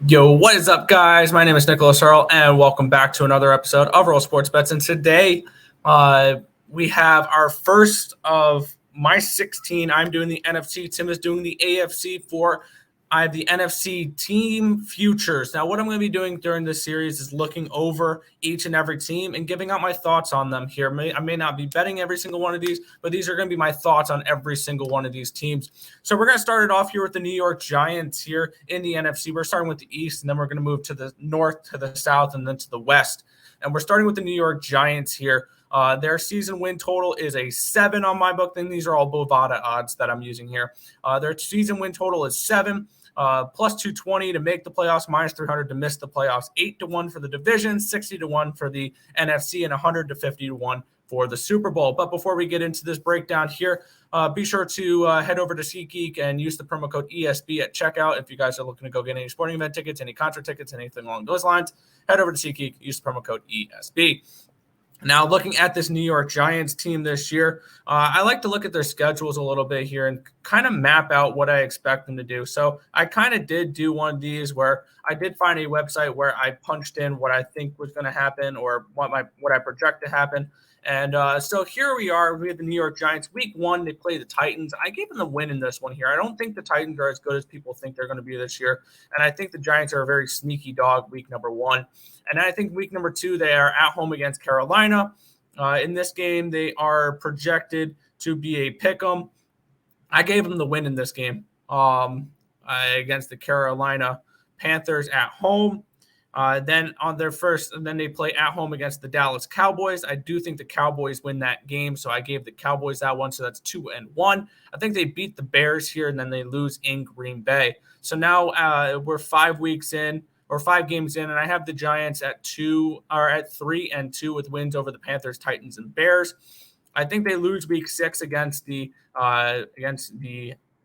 Yo, what is up, guys? My name is Nicholas Earle, and welcome back to another episode of Earle Sports Bets. And today, we have our first of my 16. I'm doing the NFC. Tim is doing the AFC for I have the NFC team futures. Now, what I'm going to be doing during this series is looking over each and every team and giving out my thoughts on them here. I may not be betting every single one of these, but these are going to be my thoughts on every single one of these teams. So we're going to start it off here with the New York Giants here in the NFC. We're starting with the East, and then we're going to move to the North, to the South, and then to the West. And we're starting with the New York Giants here. Their season win total is a 7 on my book. Then these are all Bovada odds that I'm using here. Their season win total is 7. Plus 220 to make the playoffs, minus 300 to miss the playoffs, 8-1 for the division, 60-1 for the NFC, and 100-50-1 for the Super Bowl. But before we get into this breakdown here, be sure to head over to SeatGeek and use the promo code ESB at checkout. If you guys are looking to go get any sporting event tickets, any concert tickets, anything along those lines, head over to SeatGeek, use the promo code ESB. Now, looking at this New York Giants team this year, I like to look at their schedules a little bit here and kind of map out what I expect them to do. So I kind of did do one of these where I did find a website where I punched in what I think was going to happen or what I project to happen. And so here we are. We have the New York Giants. Week 1, they play the Titans. I gave them the win in this one here. I don't think the Titans are as good as people think they're going to be this year. And I think the Giants are a very sneaky dog week number 1. And I think week number 2, they are at home against Carolina. In this game, they are projected to be a pick'em. I gave them the win in this game against the Carolina Panthers at home. Then on their first, and then they play at home against the Dallas Cowboys. I do think the Cowboys win that game, so I gave the Cowboys that one. So that's 2-1. I think they beat the Bears here, and then they lose in Green Bay. So now we're 5 weeks in, or 5 games in, and I have the Giants at 3-2 with wins over the Panthers, Titans, and Bears. I think they lose week 6 against the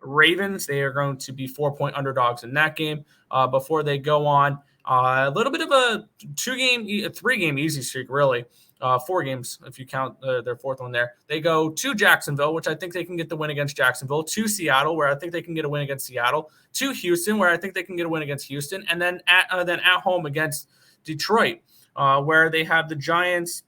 Ravens. They are going to be 4-point underdogs in that game before they go on. A little bit of a 3-game easy streak, really. 4 games, if you count their fourth one there. They go to Jacksonville, which I think they can get the win against Jacksonville, to Seattle, where I think they can get a win against Seattle, to Houston, where I think they can get a win against Houston, and then at home against Detroit, where they have the Giants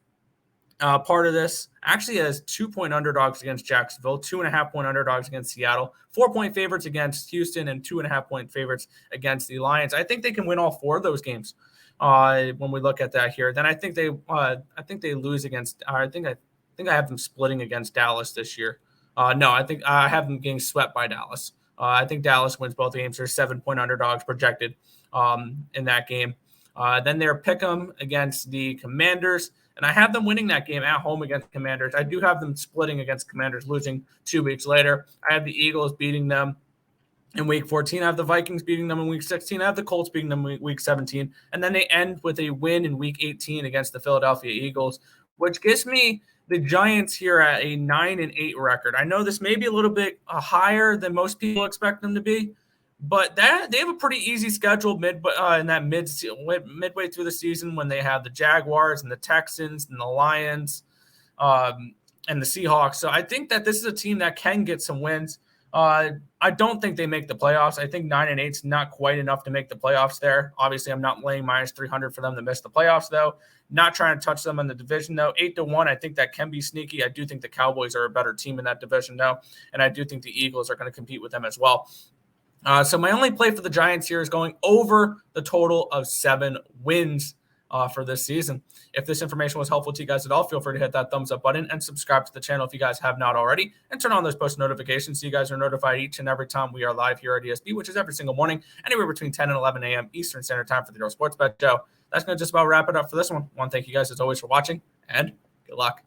part of this actually has 2-point underdogs against Jacksonville, 2.5-point underdogs against Seattle, 4-point favorites against Houston, and 2.5-point favorites against the Lions. I think they can win all 4 of those games when we look at that here. Then I think they lose against. I think I have them splitting against Dallas this year. No, I think I have them getting swept by Dallas. I think Dallas wins both games. They're 7-point underdogs projected in that game. Then they're pick'em against the Commanders. And I have them winning that game at home against Commanders. I do have them splitting against Commanders, losing 2 weeks later. I have the Eagles beating them in week 14. I have the Vikings beating them in week 16. I have the Colts beating them in week 17. And then they end with a win in week 18 against the Philadelphia Eagles, which gives me the Giants here at a 9-8 record. I know this may be a little bit higher than most people expect them to be, but they have a pretty easy schedule in that midway through the season when they have the Jaguars and the Texans and the Lions and the Seahawks. So I think that this is a team that can get some wins. I don't think they make the playoffs. I think 9-8 is not quite enough to make the playoffs there. Obviously, I'm not laying minus 300 for them to miss the playoffs, though. Not trying to touch them in the division, though. 8-1, I think that can be sneaky. I do think the Cowboys are a better team in that division, though. And I do think the Eagles are going to compete with them as well. So my only play for the Giants here is going over the total of 7 wins for this season. If this information was helpful to you guys at all, feel free to hit that thumbs up button and subscribe to the channel if you guys have not already, and turn on those post notifications so you guys are notified each and every time we are live here at ESB, which is every single morning, anywhere between 10 and 11 a.m. Eastern Standard Time for the Earle Sports Bet Show. That's going to just about wrap it up for this one. I want to thank you guys as always for watching, and good luck.